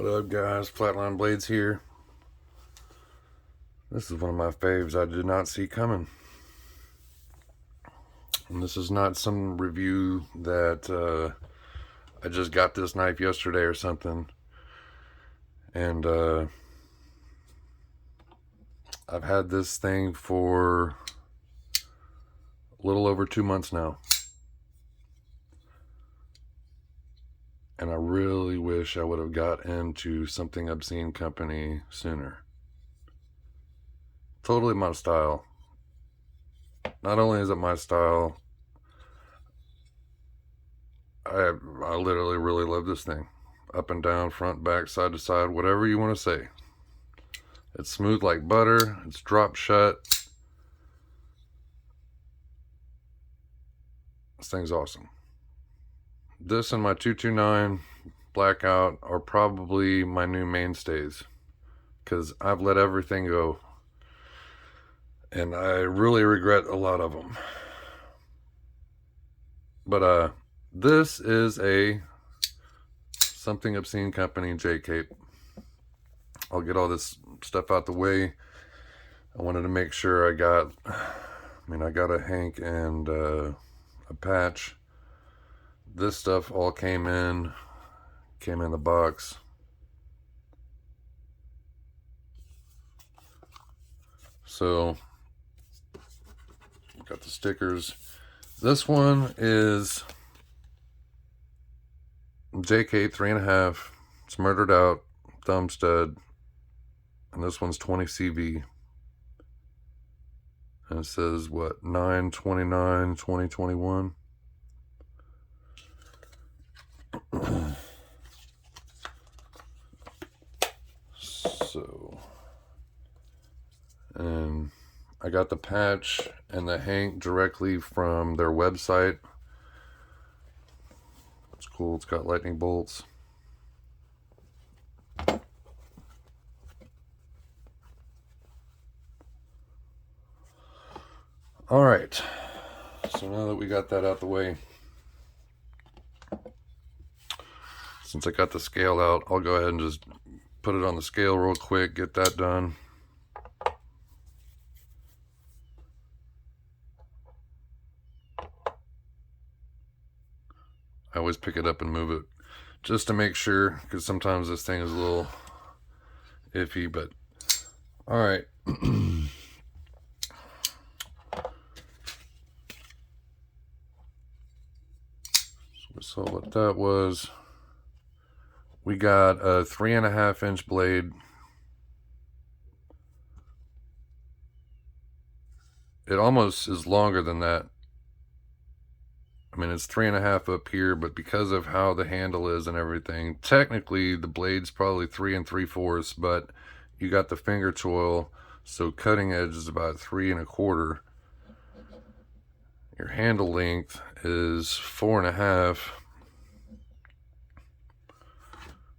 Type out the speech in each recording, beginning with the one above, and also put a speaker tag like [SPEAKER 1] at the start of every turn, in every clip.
[SPEAKER 1] What up, guys? Flatline Blades here. This is one of my faves I did not see coming. And this is not some review that I just got this knife yesterday or something. And I've had this thing for a little over 2 months now. And I really wish I would have got into something Obscene Company sooner. Totally my style. Not only is it my style, I literally really love this thing. Up and down, front, back, side to side, whatever you want to say. It's smooth like butter. It's drop shut. This thing's awesome. This and my 229 blackout are probably my new mainstays, because I've let everything go and I really regret a lot of them. But this is a something Obscene Company Jcape. I'll get all this stuff out the way. I wanted to make sure I got a hank and a patch. This stuff all came in the box. So got the stickers. This one is Jcape 3.5. It's murdered out, thumb stud. And this one's 20 CV. And it says what, 9/29/2021. So, and I got the patch and the hank directly from their website. It's cool. It's got lightning bolts. All right. So now that we got that out the way, since I got the scale out, I'll go ahead and just put it on the scale real quick, get that done. I always pick it up and move it just to make sure, because sometimes this thing is a little iffy, but all right. So what that was, we got a 3.5-inch blade. It almost is longer than that. I mean, it's 3.5 up here, but because of how the handle is and everything, technically the blade's probably 3 3/4, but you got the finger choil, so cutting edge is about 3 1/4. Your handle length is 4.5.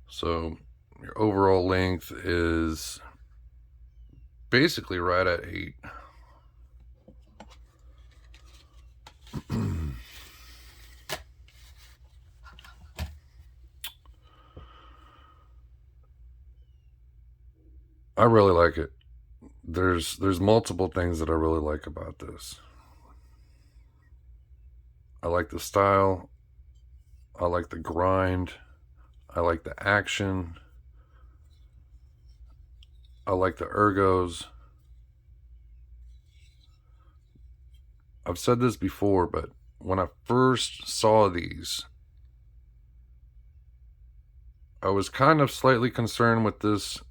[SPEAKER 1] So your overall length is basically right at 8. I really like it. There's multiple things that I really like about this. I like the style. I like the grind. I like the action. I like the ergos. I've said this before, but when I first saw these, I was kind of slightly concerned with this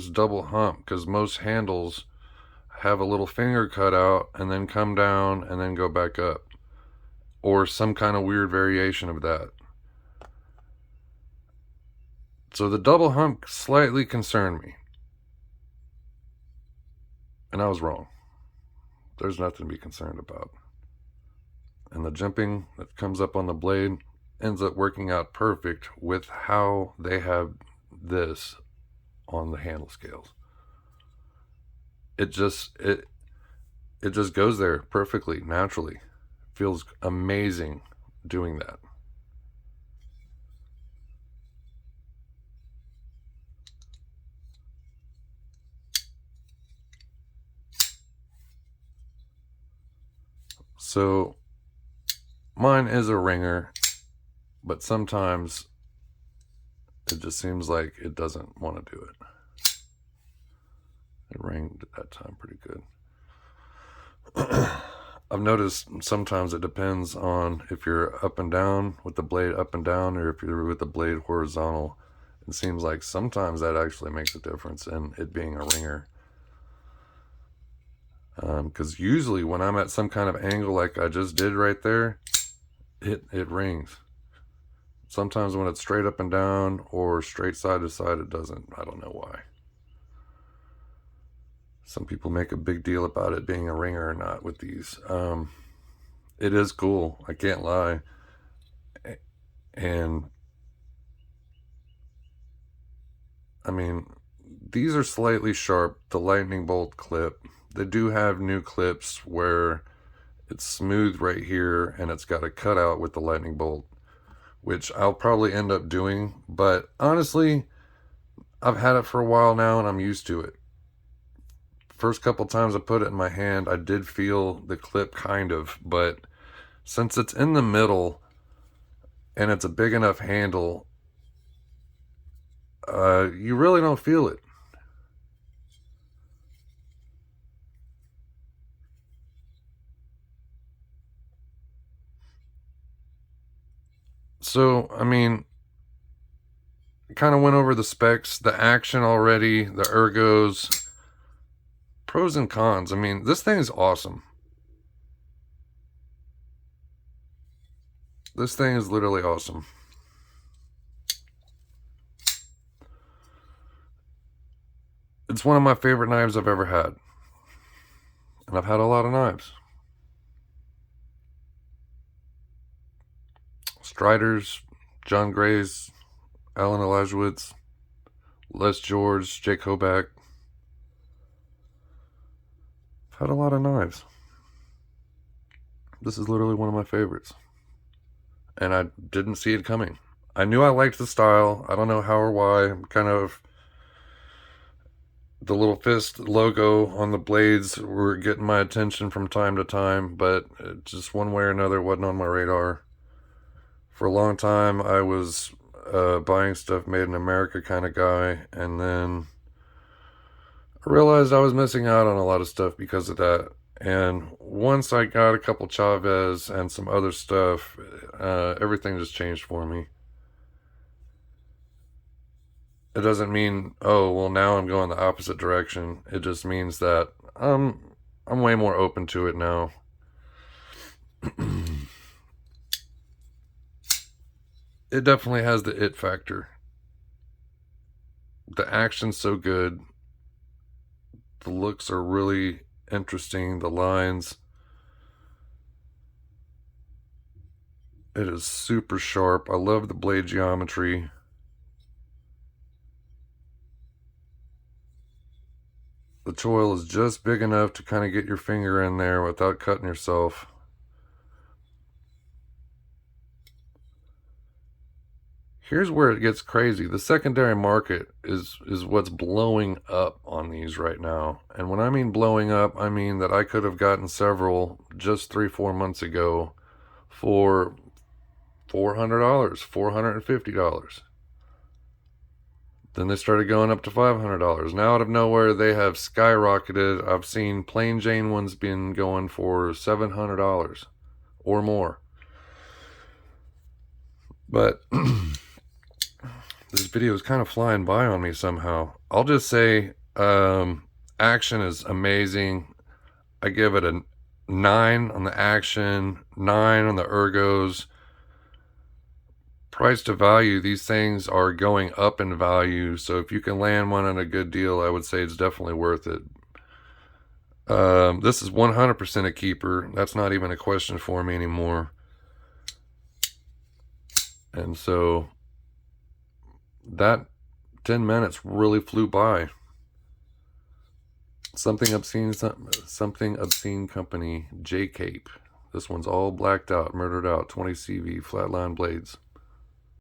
[SPEAKER 1] double hump, because most handles have a little finger cut out and then come down and then go back up, or some kind of weird variation of that. So the double hump slightly concerned me, and I was wrong. There's nothing to be concerned about. And the jimping that comes up on the blade ends up working out perfect with how they have this on the handle scales. It just goes there perfectly, naturally. Feels amazing doing that. So mine is a ringer, but sometimes it just seems like it doesn't want to do it. It rang at that time pretty good. I've noticed sometimes it depends on if you're up and down with the blade up and down, or if you're with the blade horizontal. It seems like sometimes that actually makes a difference in it being a ringer. Because usually when I'm at some kind of angle like I just did right there, it rings. Sometimes when it's straight up and down or straight side to side, it doesn't. I don't know why. Some people make a big deal about it being a ringer or not with these. It is cool, I can't lie. And I mean, these are slightly sharp, the lightning bolt clip. They do have new clips where it's smooth right here and it's got a cutout with the lightning bolt, which I'll probably end up doing. But honestly, I've had it for a while now and I'm used to it. First couple times I put it in my hand, I did feel the clip kind of, but since it's in the middle and it's a big enough handle, you really don't feel it. So, I mean, kind of went over the specs, the action already, the ergos, pros and cons. I mean, this thing is awesome. This thing is literally awesome. It's one of my favorite knives I've ever had. And I've had a lot of knives. Striders, John Grays, Alan Elijahwitz, Les George, Jake Hoback. I've had a lot of knives. This is literally one of my favorites. And I didn't see it coming. I knew I liked the style. I don't know how or why. Kind of the little fist logo on the blades were getting my attention from time to time, but just one way or another wasn't on my radar. For a long time, I was buying stuff made in America kind of guy, and then I realized I was missing out on a lot of stuff because of that. And once I got a couple Chavez and some other stuff, everything just changed for me. It doesn't mean, oh, well, now I'm going the opposite direction. It just means that I'm way more open to it now. It definitely has the it factor. The action's so good. The looks are really interesting. The lines. It is super sharp. I love the blade geometry. The choil is just big enough to kind of get your finger in there without cutting yourself. Here's where it gets crazy. The secondary market is what's blowing up on these right now. And when I mean blowing up, I mean that I could have gotten several just 3-4 months ago for $400, $450. Then they started going up to $500. Now out of nowhere, they have skyrocketed. I've seen plain Jane ones been going for $700 or more. But this video is kind of flying by on me somehow. I'll just say action is amazing. I give it a 9 on the action, 9 on the ergos. Price to value, these things are going up in value, so if you can land one on a good deal, I would say it's definitely worth it. This is 100% a keeper. That's not even a question for me anymore. And so that 10 minutes really flew by. Something Obscene Company Jcape. This one's all blacked out, murdered out, 20 CV flatline blades.